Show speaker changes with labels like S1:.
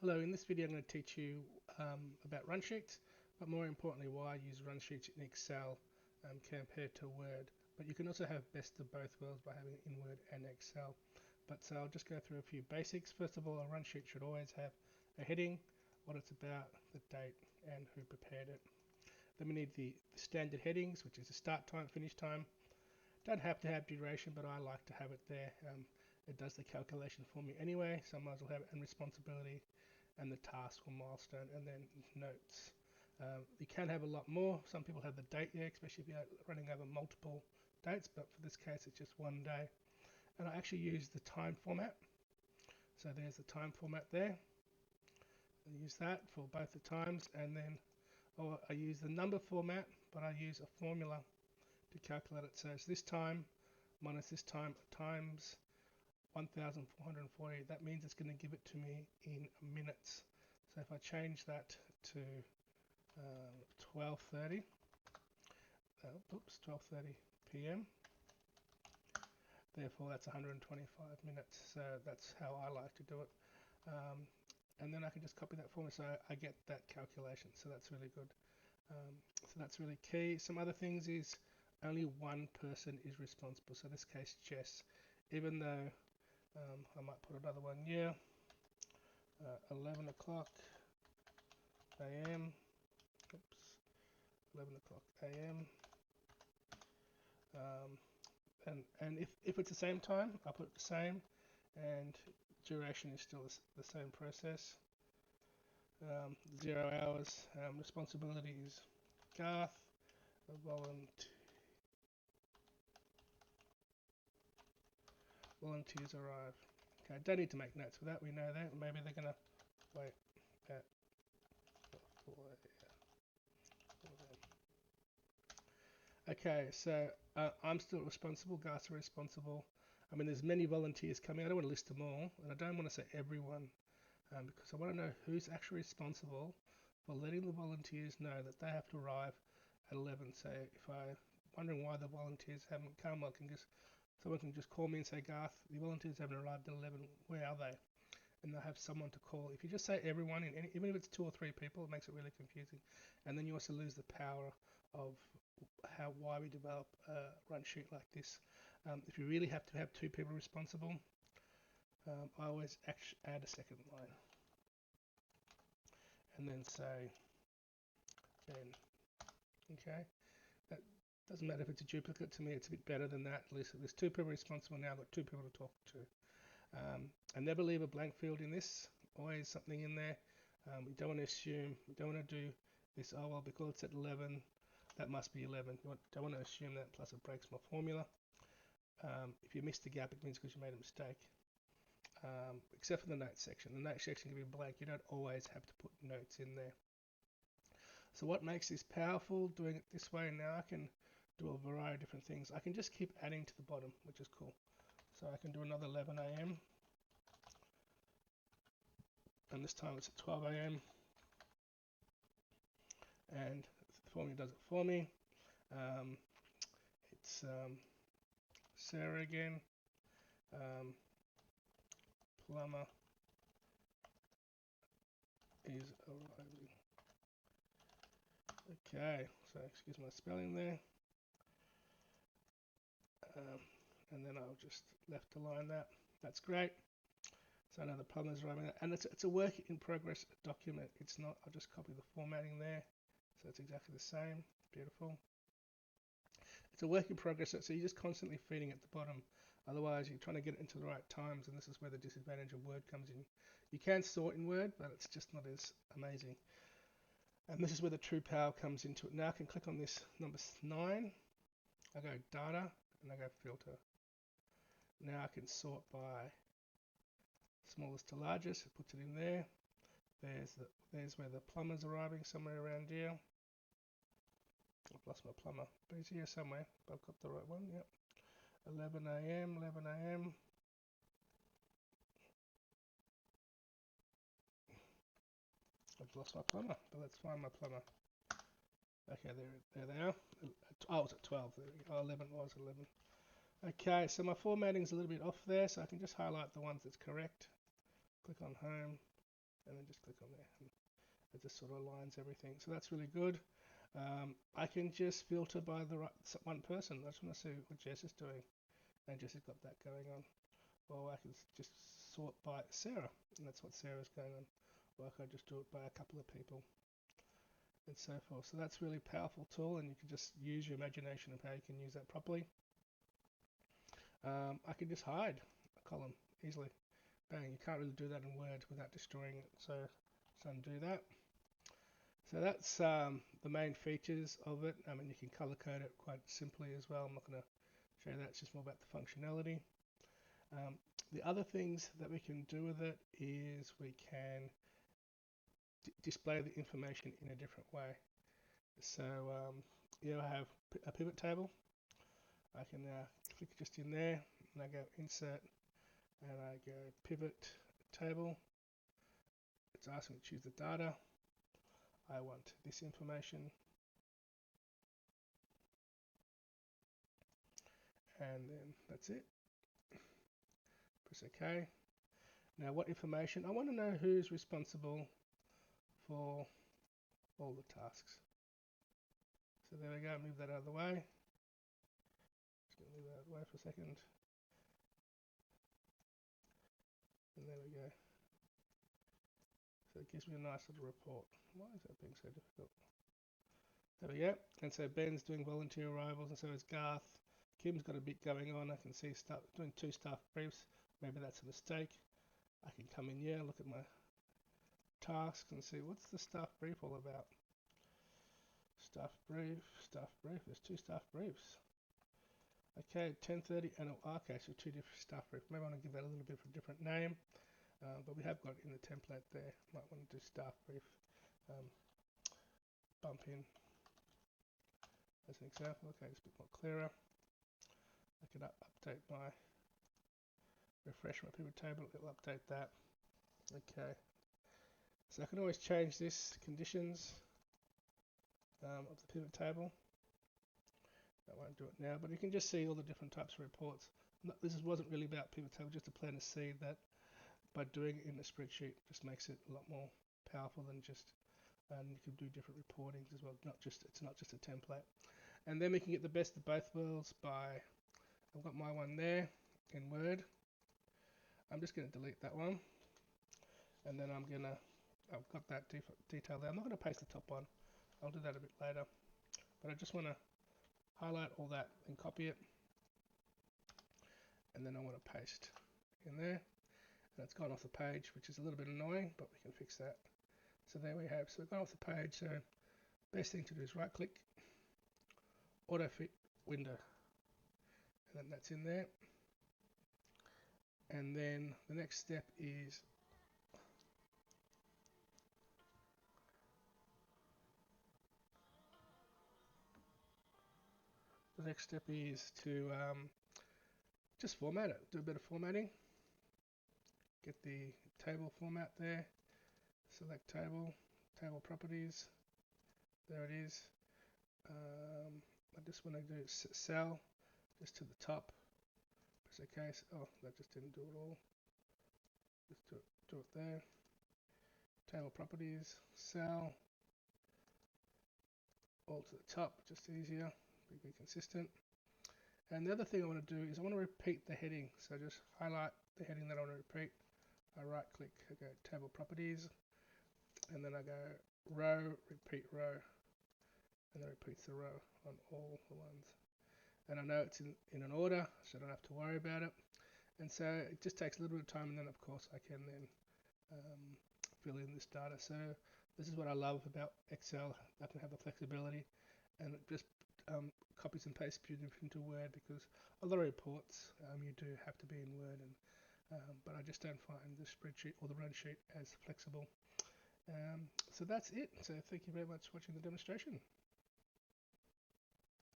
S1: Hello, in this video I'm going to teach you about run sheets, but more importantly why I use run sheets in Excel compared to Word. But you can also have best of both worlds by having it in Word and Excel. But so I'll just go through a few basics. First of all, a run sheet should always have a heading, what it's about, the date, and who prepared it. Then we need the standard headings, which is the start time, finish time. Don't have to have duration, but I like to have it there. It does the calculation for me anyway, so I might as well have it, and responsibility, and the task or milestone, and then notes. You can have a lot more. Some people have the date there, especially if you're running over multiple dates, but for this case it's just one day. And I actually use the time format. So there's the time format there. I use that for both the times, and then I use the number format, but I use a formula to calculate it. So it's this time minus this time times 1440. That means it's going to give it to me in minutes. So if I change that to 12:30, 12:30 p.m. Therefore, that's 125 minutes. So that's how I like to do it. And then I can just copy that formula, so I get that calculation. So that's really good. So that's really key. Some other things is only one person is responsible. So in this case, Jess. Even though I might put another one here. 11 o'clock a.m. Oops, 11 o'clock a.m. And if it's the same time, I put the same, and duration is still the same process. 0 hours. Responsibility is Garth. Volunteers arrive. Okay, don't need to make notes for that. We know that. Maybe they're gonna wait at 4 Okay, so I'm still responsible. Garth's responsible. I mean, there's many volunteers coming. I don't want to list them all, and I don't want to say everyone, because I want to know who's actually responsible for letting the volunteers know that they have to arrive at 11. So if I'm wondering why the volunteers haven't come, someone can just call me and say, Garth, the volunteers haven't arrived at 11. Where are they? And they'll have someone to call. If you just say everyone, even if it's 2 or 3 people, it makes it really confusing. And then you also lose the power of why we develop a run sheet like this. If you really have to have 2 people responsible, I always add a second line and then say Ben. Okay, that doesn't matter if it's a duplicate. To me, it's a bit better than that. At least there's 2 people responsible now. I've got 2 people to talk to. I never leave a blank field in this. Always something in there. We don't want to assume. We don't want to do this. Oh well, because it's at 11, that must be 11. You don't want to assume that. Plus, it breaks my formula. If you missed the gap, it means because you made a mistake. Except for the notes section. The notes section can be blank. You don't always have to put notes in there. So what makes this powerful, doing it this way, now I can do a variety of different things. I can just keep adding to the bottom, which is cool. So I can do another 11 a.m. and this time it's at 12 a.m. and the formula does it for me. It's Sarah again. Plumber is arriving. Okay, so excuse my spelling there. And then I'll just left align that. That's great. So now the plumber's arriving, and it's a work in progress document. It's not. I'll just copy the formatting there, so it's exactly the same. Beautiful. It's a work in progress, so you're just constantly feeding at the bottom. Otherwise, you're trying to get it into the right times, and this is where the disadvantage of Word comes in. You can sort in Word, but it's just not as amazing. And this is where the true power comes into it. Now I can click on this number 9. I go data, and I go filter. Now I can sort by smallest to largest. It puts it in there. There's where the plumber's arriving, somewhere around here. I've lost my plumber, but he's here somewhere. But I've got the right one. Yep. 11 a.m. 11 a.m. I've lost my plumber, but let's find my plumber. Okay, there they are. Oh, it's at 12. There we go. 11 was 11. Okay, so my formatting's a little bit off there, so I can just highlight the ones that's correct. Click on home. and then just click on there. And it just sort of aligns everything. So that's really good. I can just filter by the one person. I just want to see what Jess is doing, and Jess has got that going on. Or I can just sort by Sarah, and that's what Sarah's going on. Or I can just do it by a couple of people, and so forth. So that's a really powerful tool, and you can just use your imagination of how you can use that properly. I can just hide a column easily. Bang, you can't really do that in Word without destroying it. So let's undo that. So that's the main features of it. I mean, you can color code it quite simply as well. I'm not going to show you that. It's just more about the functionality. The other things that we can do with it is we can display the information in a different way. So I have a pivot table. I can click just in there, and I go insert, and I go pivot table. It's asking me to choose the data. I want this information, and then that's it. Press OK. Now what information? I want to know who's responsible for all the tasks. So there we go, move that out of the way. Just going to leave that out of the way for a second. And there we go. So it gives me a nice little report. Why is that being so difficult? There we go. And so Ben's doing volunteer arrivals, and so is Garth. Kim's got a bit going on. I can see doing 2 staff briefs. Maybe that's a mistake. I can come in here, look at my tasks and see what's the staff brief all about. Staff brief. There's 2 staff briefs. Okay, 10:30 and okay, so 2 different staff briefs. Maybe I want to give that a little bit of a different name, but we have got it in the template there. Might want to do staff brief. Bump in as an example. Okay, it's a bit more clearer. I can update refresh my pivot table. It will update that. Okay, so I can always change this conditions of the pivot table. I won't do it now, but you can just see all the different types of reports. This wasn't really about pivot table, just to plant a seed that by doing it in a spreadsheet just makes it a lot more powerful than just, and you can do different reportings as well. It's not just a template. And then we can get the best of both worlds by, I've got my one there in Word. I'm just going to delete that one, and then I've got that detail there. I'm not going to paste the top one. I'll do that a bit later, but I just want to highlight all that and copy it, and then I want to paste in there, and it's gone off the page, which is a little bit annoying, but we can fix that. So there we have. So we've gone off the page. So best thing to do is right click, auto fit window, and then that's in there. And then the next step is to just format it, do a bit of formatting, get the table format there, select table properties, there it is. I just want to do cell just to the top, press OK. Oh, that just didn't do it all. Just do it there. Table properties, cell, all to the top, just easier, be consistent. And the other thing I want to do is I want to repeat the heading. So just highlight the heading that I want to repeat. I right click, I go table properties, and then I go row, repeat row, and then it repeats the row on all the ones. And I know it's in an order, so I don't have to worry about it. And so it just takes a little bit of time, and then of course I can then fill in this data. So this is what I love about Excel. I can have the flexibility, and it just copies and pastes into Word, because a lot of reports you do have to be in Word, and but I just don't find the spreadsheet or the run sheet as flexible. So that's it. So thank you very much for watching the demonstration.